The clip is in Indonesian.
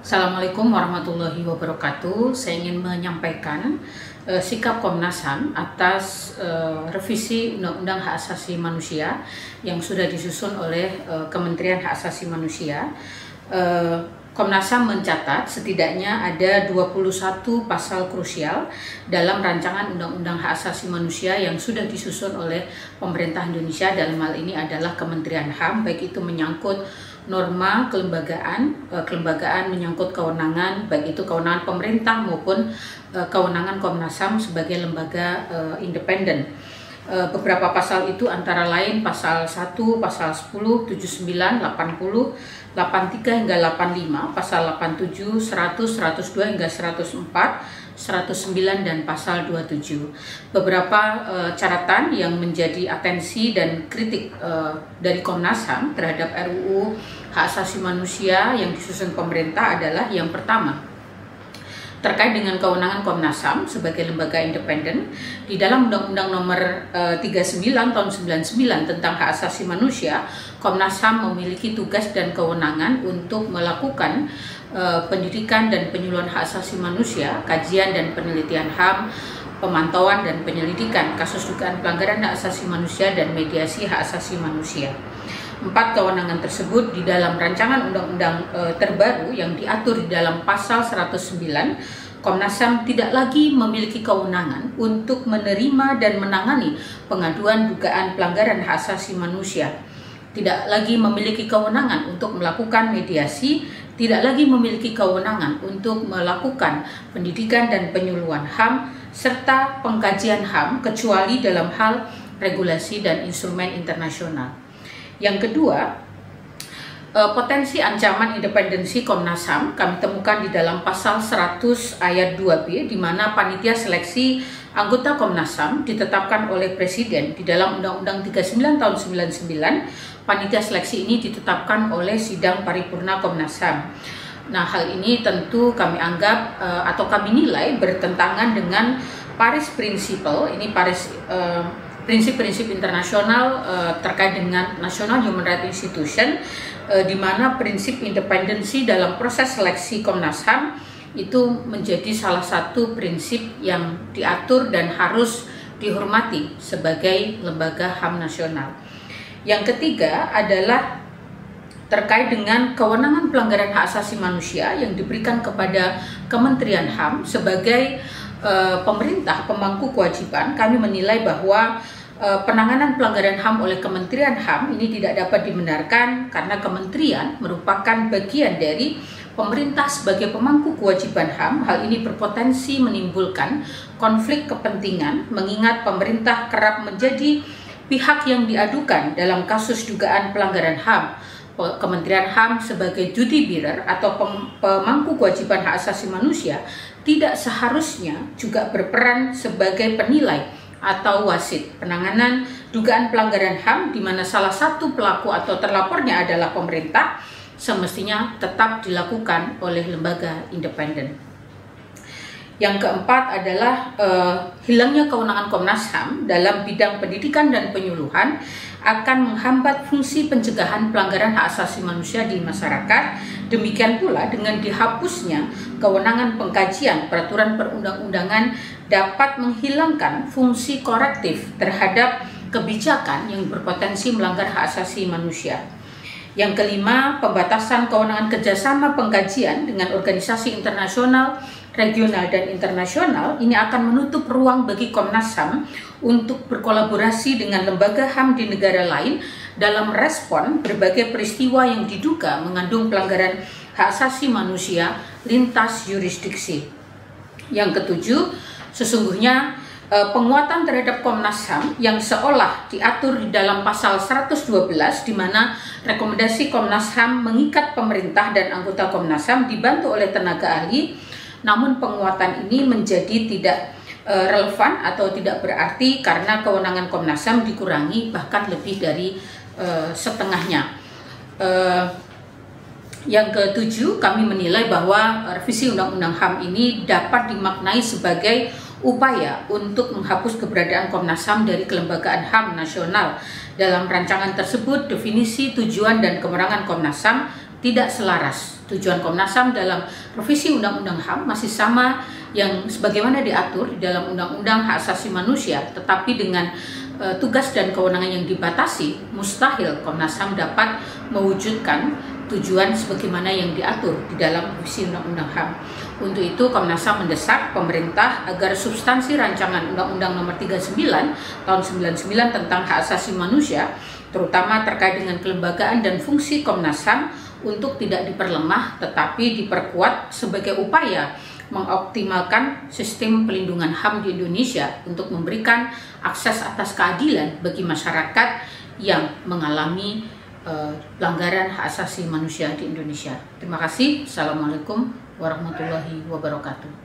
Assalamualaikum warahmatullahi wabarakatuh. Saya ingin menyampaikan sikap Komnas HAM atas revisi Undang-Undang Hak Asasi Manusia yang sudah disusun oleh Kementerian Hak Asasi Manusia. Komnas HAM mencatat setidaknya ada 21 pasal krusial dalam rancangan Undang-Undang Hak Asasi Manusia yang sudah disusun oleh pemerintah Indonesia. Dalam hal ini adalah Kementerian HAM, baik itu menyangkut norma kelembagaan menyangkut kewenangan, baik itu kewenangan pemerintah maupun kewenangan Komnas HAM sebagai lembaga independen. Beberapa pasal itu antara lain pasal 1, pasal 10, 79, 80, 83 hingga 85, pasal 87, 100, 102 hingga 104, 109 dan pasal 27. Beberapa catatan yang menjadi atensi dan kritik dari Komnas HAM terhadap RUU Hak Asasi Manusia yang disusun pemerintah adalah yang pertama, terkait dengan kewenangan Komnas HAM sebagai lembaga independen. Di dalam Undang-Undang Nomor 39 Tahun 99 tentang Hak Asasi Manusia, Komnas HAM memiliki tugas dan kewenangan untuk melakukan pendidikan dan penyuluhan hak asasi manusia, kajian dan penelitian HAM, pemantauan dan penyelidikan kasus dugaan pelanggaran hak asasi manusia dan mediasi hak asasi manusia. 4 kewenangan tersebut di dalam rancangan undang-undang terbaru yang diatur di dalam pasal 109, Komnas HAM tidak lagi memiliki kewenangan untuk menerima dan menangani pengaduan dugaan pelanggaran hak asasi manusia, tidak lagi memiliki kewenangan untuk melakukan mediasi, tidak lagi memiliki kewenangan untuk melakukan pendidikan dan penyuluhan HAM serta pengkajian HAM kecuali dalam hal regulasi dan instrumen internasional. Yang kedua, potensi ancaman independensi Komnas HAM kami temukan di dalam pasal 100 ayat 2B, di mana panitia seleksi anggota Komnas HAM ditetapkan oleh Presiden. Di dalam Undang-Undang 39 tahun 99, panitia seleksi ini ditetapkan oleh Sidang Paripurna Komnas HAM. Nah, hal ini tentu kami anggap atau kami nilai bertentangan dengan Paris Principle. Ini prinsip-prinsip internasional terkait dengan National Human Rights Institution, di mana prinsip independensi dalam proses seleksi Komnas HAM itu menjadi salah satu prinsip yang diatur dan harus dihormati sebagai lembaga HAM nasional. Yang ketiga adalah terkait dengan kewenangan pelanggaran hak asasi manusia yang diberikan kepada Kementerian HAM sebagai pemerintah pemangku kewajiban. Kami menilai bahwa penanganan pelanggaran HAM oleh Kementerian HAM ini tidak dapat dibenarkan karena kementerian merupakan bagian dari pemerintah sebagai pemangku kewajiban HAM. Hal ini berpotensi menimbulkan konflik kepentingan mengingat pemerintah kerap menjadi pihak yang diadukan dalam kasus dugaan pelanggaran HAM. Kementerian HAM sebagai duty bearer atau pemangku kewajiban hak asasi manusia tidak seharusnya juga berperan sebagai penilai atau wasit penanganan dugaan pelanggaran HAM, di mana salah satu pelaku atau terlapornya adalah pemerintah, semestinya tetap dilakukan oleh lembaga independen. Yang keempat adalah hilangnya kewenangan Komnas HAM dalam bidang pendidikan dan penyuluhan akan menghambat fungsi pencegahan pelanggaran hak asasi manusia di masyarakat. Demikian pula dengan dihapusnya kewenangan pengkajian peraturan perundang-undangan dapat menghilangkan fungsi korektif terhadap kebijakan yang berpotensi melanggar hak asasi manusia. Yang kelima, pembatasan kewenangan kerjasama pengkajian dengan organisasi internasional, regional dan internasional ini akan menutup ruang bagi Komnas HAM untuk berkolaborasi dengan lembaga HAM di negara lain dalam respon berbagai peristiwa yang diduga mengandung pelanggaran hak asasi manusia lintas yurisdiksi. Yang ketujuh, sesungguhnya penguatan terhadap Komnas HAM yang seolah diatur di dalam pasal 112, di mana rekomendasi Komnas HAM mengikat pemerintah dan anggota Komnas HAM dibantu oleh tenaga ahli, namun penguatan ini menjadi tidak relevan atau tidak berarti karena kewenangan Komnas HAM dikurangi bahkan lebih dari setengahnya. Yang ketujuh, kami menilai bahwa revisi Undang-Undang HAM ini dapat dimaknai sebagai upaya untuk menghapus keberadaan Komnas HAM dari kelembagaan HAM nasional. Dalam rancangan tersebut, definisi, tujuan, dan kewenangan Komnas HAM tidak selaras. Tujuan Komnas HAM dalam revisi Undang-Undang HAM masih sama yang sebagaimana diatur di dalam Undang-Undang Hak Asasi Manusia, tetapi dengan tugas dan kewenangan yang dibatasi, mustahil Komnas HAM dapat mewujudkan tujuan sebagaimana yang diatur di dalam revisi Undang-Undang HAM. Untuk itu Komnas HAM mendesak pemerintah agar substansi rancangan Undang-Undang Nomor 39 tahun 99 tentang hak asasi manusia, terutama terkait dengan kelembagaan dan fungsi Komnas HAM, untuk tidak diperlemah tetapi diperkuat sebagai upaya mengoptimalkan sistem pelindungan HAM di Indonesia untuk memberikan akses atas keadilan bagi masyarakat yang mengalami pelanggaran hak asasi manusia di Indonesia. Terima kasih. Assalamualaikum warahmatullahi wabarakatuh.